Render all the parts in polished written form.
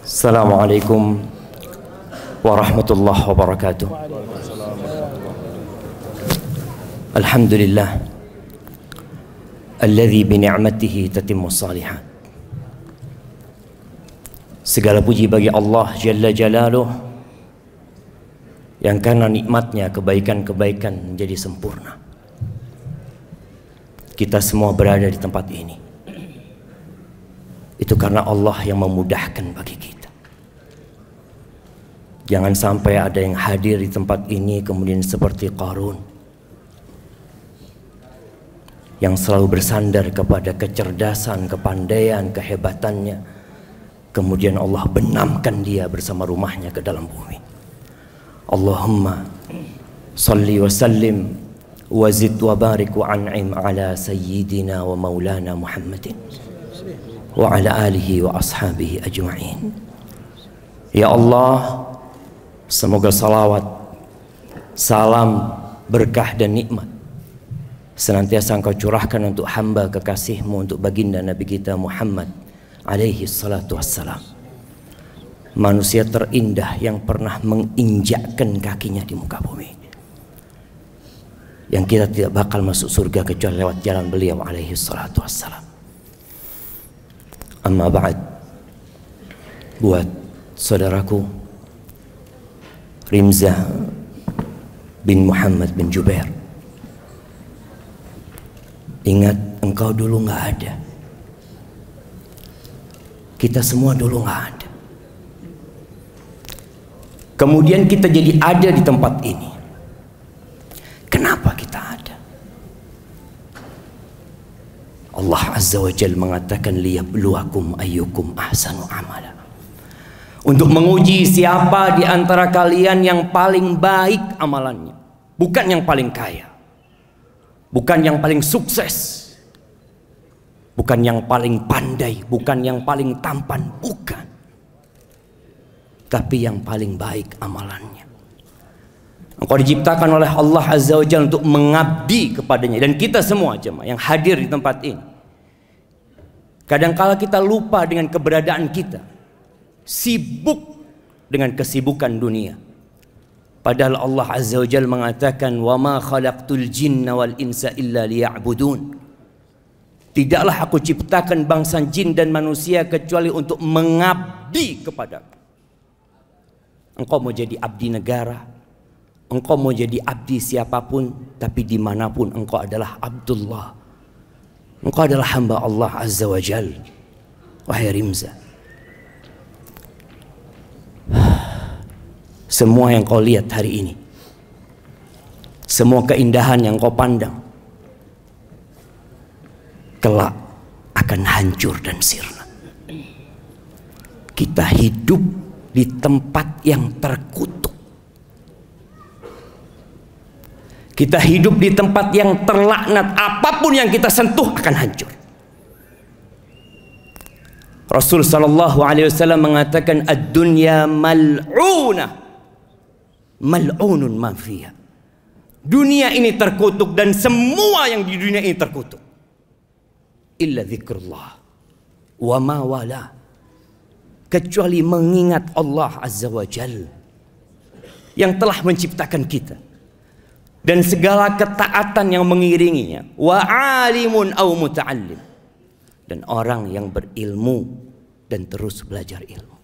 Assalamualaikum warahmatullahi wabarakatuh. Alhamdulillah alladzi bi ni'matihi tatimmus shalihat. Segala puji bagi Allah Jalla Jalaluh yang karena nikmatnya kebaikan-kebaikan menjadi sempurna. Kita semua berada di tempat ini itu karena Allah yang memudahkan bagi kita. Jangan sampai ada yang hadir di tempat ini kemudian seperti Qarun yang selalu bersandar kepada kecerdasan, kepandaian, kehebatannya, kemudian Allah benamkan dia bersama rumahnya ke dalam bumi. Allahumma salli wa sallim wa zid wa barik wa an'im ala sayyidina wa maulana Muhammadin wa ala alihi wa ashabihi ajma'in. Ya Allah, semoga salawat, salam, berkah dan nikmat senantiasa Engkau curahkan untuk hamba kekasih-Mu, untuk baginda Nabi kita Muhammad alaihi salatu wassalam, manusia terindah yang pernah menginjakkan kakinya di muka bumi, yang kita tidak bakal masuk surga kecuali lewat jalan beliau alaihi salatu wassalam. Amma ba'd, buat saudaraku Rimza bin Muhammad bin Jubair, ingat, engkau dulu nggak ada. Kita semua dulu nggak ada. Kemudian kita jadi ada di tempat ini. Kenapa kita ada? Allah Azza wa Jalla mengatakan liyabluwakum ayyukum ahsanu amala, untuk menguji siapa di antara kalian yang paling baik amalannya, bukan yang paling kaya, bukan yang paling sukses, bukan yang paling pandai, bukan yang paling tampan, bukan, tapi yang paling baik amalannya. Engkau diciptakan oleh Allah Azza wa Jalla untuk mengabdi kepadanya. Dan kita semua jemaah yang hadir di tempat ini, kadangkala kita lupa dengan keberadaan kita, sibuk dengan kesibukan dunia. Padahal Allah Azza wa Jalla mengatakan, wa ma khalaqtul jinna wal insa illa liya'budun. Tidaklah aku ciptakan bangsa jin dan manusia kecuali untuk mengabdi kepadaku. Engkau mau jadi abdi negara, engkau mau jadi abdi siapapun, tapi dimanapun engkau adalah Abdullah, engkau adalah hamba Allah Azza wa Jalla. Wahai Rimza, semua yang kau lihat hari ini, semua keindahan yang kau pandang, kelak akan hancur dan sirna. Kita hidup di tempat yang terkutuk. Kita hidup di tempat yang terlaknat. Apapun yang kita sentuh akan hancur. Rasul sallallahu alaihi wasallam mengatakan, ad-dunya mal'unah, mal'unun ma fiha. Dunia ini terkutuk dan semua yang di dunia ini terkutuk, illa zikrullah wa ma wala, kecuali mengingat Allah Azza wa Jalla yang telah menciptakan kita dan segala ketaatan yang mengiringinya, wa alimun aw muta'allim, dan orang yang berilmu dan terus belajar ilmu.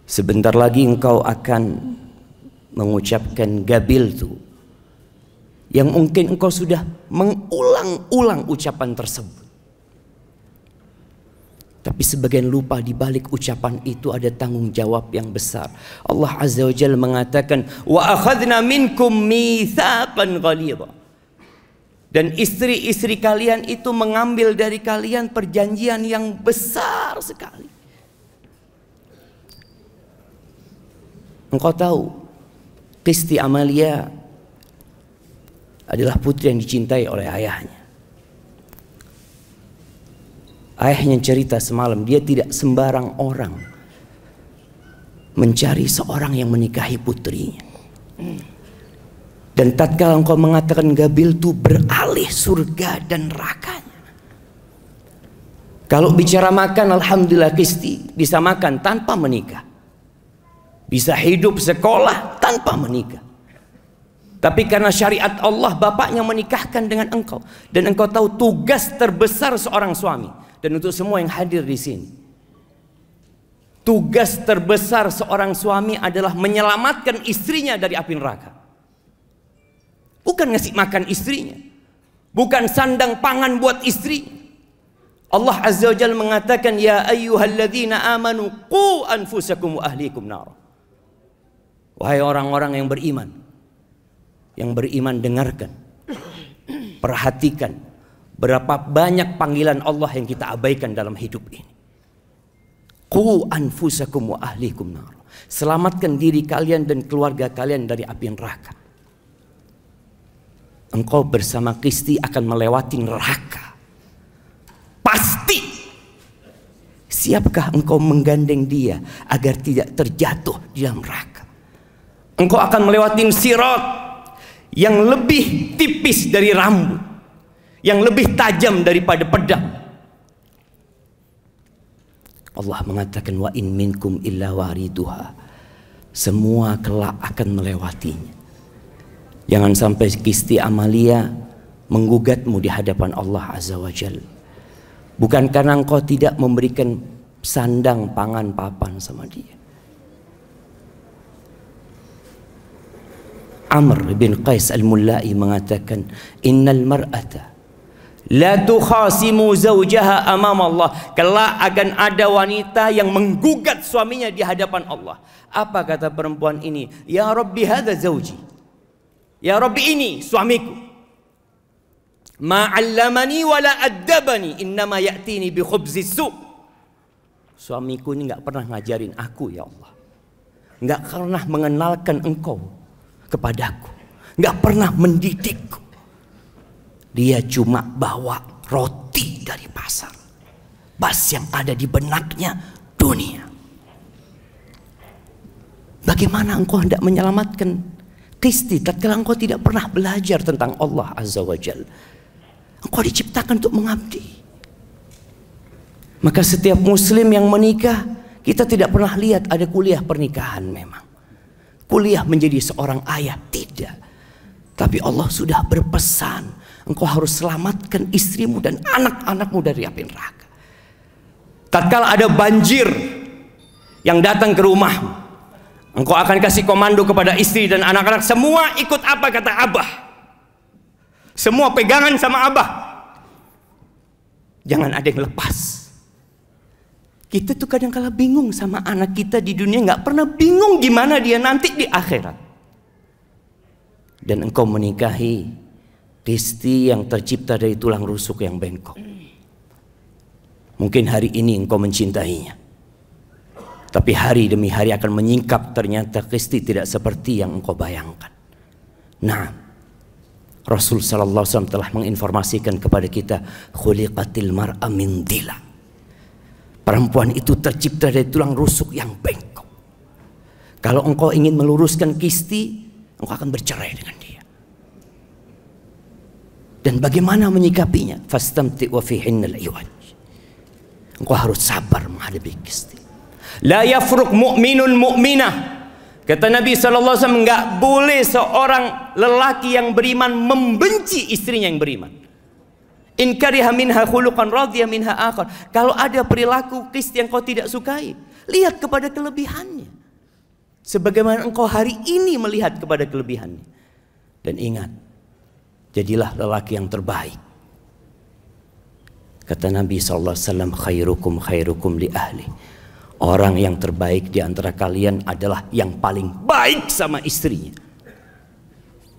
Sebentar lagi engkau akan mengucapkan gabiltu, yang mungkin engkau sudah mengulang-ulang ucapan tersebut, tapi sebagian lupa di balik ucapan itu ada tanggung jawab yang besar. Allah Azza wa Jalla mengatakan, wa akhadna minkum mitsaqan ghalidha, dan istri-istri kalian itu mengambil dari kalian perjanjian yang besar sekali. Engkau tahu Qisti Amalia adalah putri yang dicintai oleh ayahnya. Ayahnya cerita semalam, dia tidak sembarang orang mencari seorang yang menikahi putrinya. Dan tatkala engkau mengatakan gabil itu, beralih surga dan nerakanya. Kalau bicara makan, alhamdulillah Kristi bisa makan tanpa menikah, bisa hidup sekolah tanpa menikah. Tapi karena syariat Allah, bapaknya menikahkan dengan engkau, dan engkau tahu tugas terbesar seorang suami. Dan untuk semua yang hadir di sini, tugas terbesar seorang suami adalah menyelamatkan istrinya dari api neraka. Bukan ngasih makan istrinya, bukan sandang pangan buat istri. Allah Azza wa Jalla mengatakan, ya ayyuhalladzina amanu qu anfusakum wa ahlikum nar. Wahai orang-orang yang beriman dengarkan, perhatikan berapa banyak panggilan Allah yang kita abaikan dalam hidup ini. Qu anfusakum wa ahlikum nar. Selamatkan diri kalian dan keluarga kalian dari api neraka. Engkau bersama Kristi akan melewati neraka. Pasti. Siapkah engkau menggandeng dia agar tidak terjatuh di dalam neraka? Engkau akan melewati sirat yang lebih tipis dari rambut, yang lebih tajam daripada pedang. Allah mengatakan, wa in minkum illa wariduha. Semua kelak akan melewatinya. Jangan sampai Kristi Amalia menggugatmu di hadapan Allah Azza wa Jalla. Bukan karena engkau tidak memberikan sandang, pangan, papan sama dia. Amr bin Qais al-Mullai mengatakan, innal mar'ata la tukhasimu zawjaha amam Allah. Kelak akan ada wanita yang menggugat suaminya di hadapan Allah. Apa kata perempuan ini? Ya Rabbi hadza zawji. Ya Rabbi, ini suamiku. Ma'allamani wala addabani innama ya'tini bi khubzis su'. Suamiku ini enggak pernah ngajarin aku ya Allah. Enggak pernah mengenalkan engkau kepadaku. Enggak pernah mendidikku. Dia cuma bawa roti dari pasar. Bas yang ada di benaknya dunia. Bagaimana engkau hendak menyelamatkan Kristi tatkala engkau tidak pernah belajar tentang Allah Azza wa Jalla? Engkau diciptakan untuk mengabdi. Maka setiap muslim yang menikah, kita tidak pernah lihat ada kuliah pernikahan memang. Kuliah menjadi seorang ayah, tidak. Tapi Allah sudah berpesan, engkau harus selamatkan istrimu dan anak-anakmu dari api neraka. Tatkala ada banjir yang datang ke rumahmu, engkau akan kasih komando kepada istri dan anak-anak, semua ikut apa kata Abah. Semua pegangan sama Abah. Jangan ada yang lepas. Kita tuh kadang-kala bingung sama anak kita di dunia, nggak pernah bingung gimana dia nanti di akhirat. Dan engkau menikahi Kristi yang tercipta dari tulang rusuk yang bengkok. Mungkin hari ini engkau mencintainya, tapi hari demi hari akan menyingkap, ternyata Kristi tidak seperti yang engkau bayangkan. Nah, Rasul sallallahu alaihi wasallam telah menginformasikan kepada kita, khuliqatil mar'a min dila. Perempuan itu tercipta dari tulang rusuk yang bengkok. Kalau engkau ingin meluruskan Kristi, engkau akan bercerai dengan dia. Dan bagaimana menyikapinya? Fastamti wa fihinnal iwaj. Engkau harus sabar menghadapi Kristi. La yafruq mu'minun mu'minah. Kata Nabi SAW, enggak boleh seorang lelaki yang beriman membenci istrinya yang beriman. In kariha minha khuluqan radhiya minha akhar. Kalau ada perilaku Kristi yang kau tidak sukai, lihat kepada kelebihannya. Sebagaimana engkau hari ini melihat kepada kelebihannya. Dan ingat, jadilah lelaki yang terbaik. Kata Nabi SAW, khairukum khairukum li ahli. Orang yang terbaik di antara kalian adalah yang paling baik sama istrinya,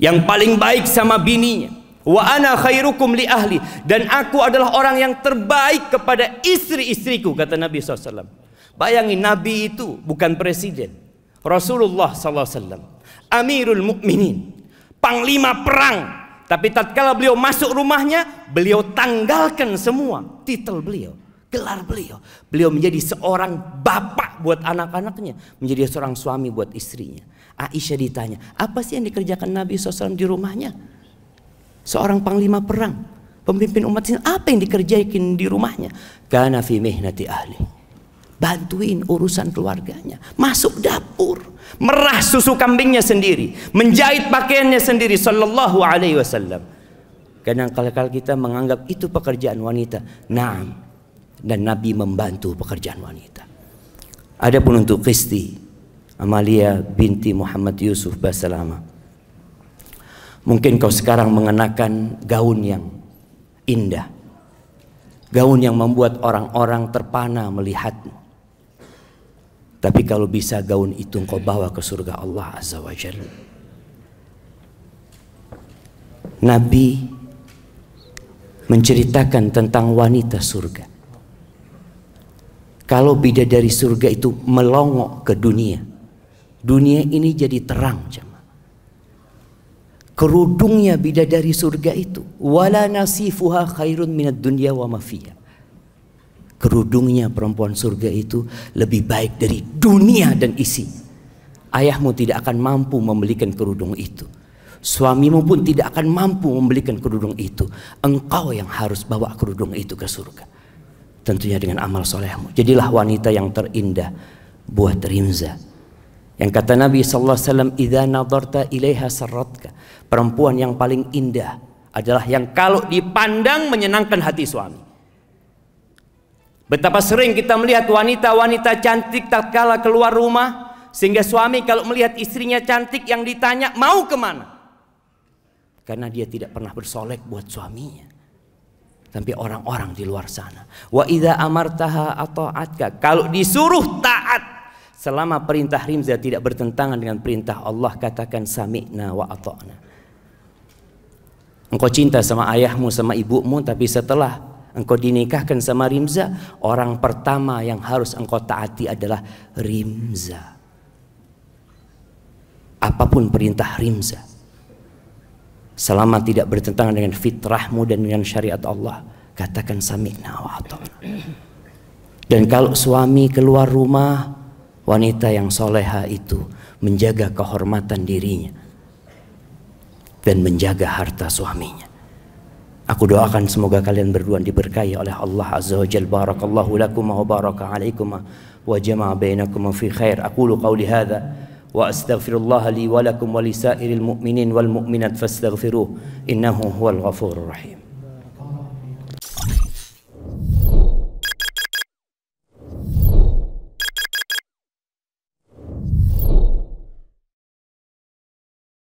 yang paling baik sama bininya. Wa ana khairukum li ahli. Dan aku adalah orang yang terbaik kepada istri-istriku, kata Nabi SAW. Bayangin, Nabi itu bukan presiden. Rasulullah SAW, Amirul Mukminin, panglima perang. Tapi tatkala beliau masuk rumahnya, beliau tanggalkan semua titel beliau, gelar beliau. Beliau menjadi seorang bapak buat anak-anaknya, menjadi seorang suami buat istrinya. Aisyah ditanya, apa sih yang dikerjakan Nabi SAW di rumahnya? Seorang panglima perang, Pemimpin umat ini apa yang dikerjakan di rumahnya? Kana fi mihnati ahli. Bantuin urusan keluarganya. Masuk dapur, merah susu kambingnya sendiri, menjahit pakaiannya sendiri, sallallahu alaihi wasallam. Kadang-kala kita menganggap itu pekerjaan wanita. Naam. Dan Nabi membantu pekerjaan wanita. Adapun untuk Qisti Amalia binti Muhammad Yusuf Basalama, mungkin kau sekarang mengenakan gaun yang indah, gaun yang membuat orang-orang terpana melihatmu. Tapi kalau bisa gaun itu engkau bawa ke surga Allah Azza wa Jalla. Nabi menceritakan tentang wanita surga. Kalau bidadari surga itu melongok ke dunia, dunia ini jadi terang, jemaah. Kerudungnya bidadari surga itu, wala nasifuha khairun minad dunya wa ma fiha. Kerudungnya perempuan surga itu lebih baik dari dunia dan isi. Ayahmu tidak akan mampu membelikan kerudung itu. Suamimu pun tidak akan mampu membelikan kerudung itu. Engkau yang harus bawa kerudung itu ke surga. Tentunya dengan amal solehmu. Jadilah wanita yang terindah buat Rimza. Yang kata Nabi SAW, idza nadarta ilaiha sarratka. Perempuan yang paling indah adalah yang kalau dipandang menyenangkan hati suami. Betapa sering kita melihat wanita-wanita cantik tatkala keluar rumah, sehingga suami kalau melihat istrinya cantik yang ditanya mau kemana, karena dia tidak pernah bersolek buat suaminya. Tapi orang-orang di luar sana, wa idza amartaha ata'atka, kalau disuruh taat selama perintah Rimza tidak bertentangan dengan perintah Allah, katakan sami'na wa ata'na. Engkau cinta sama ayahmu, sama ibumu, tapi setelah engkau dinikahkan sama Rimza, orang pertama yang harus engkau taati adalah Rimza. Apapun perintah Rimza, selama tidak bertentangan dengan fitrahmu dan dengan syariat Allah, katakan sami'na wa ata'na. Dan kalau suami keluar rumah, wanita yang soleha itu menjaga kehormatan dirinya dan menjaga harta suaminya. Aku doakan semoga kalian berdua diberkahi oleh Allah Azza wa Jalla. Barakallahu lakum wa baraka alaikum wa jama'a bainakum fi khair. Aqulu qawli hadha wa astaghfirullah li wa lakum wa lisairil mu'minin wal mu'minat fastaghfiruh innahu huwal ghafurur rahim.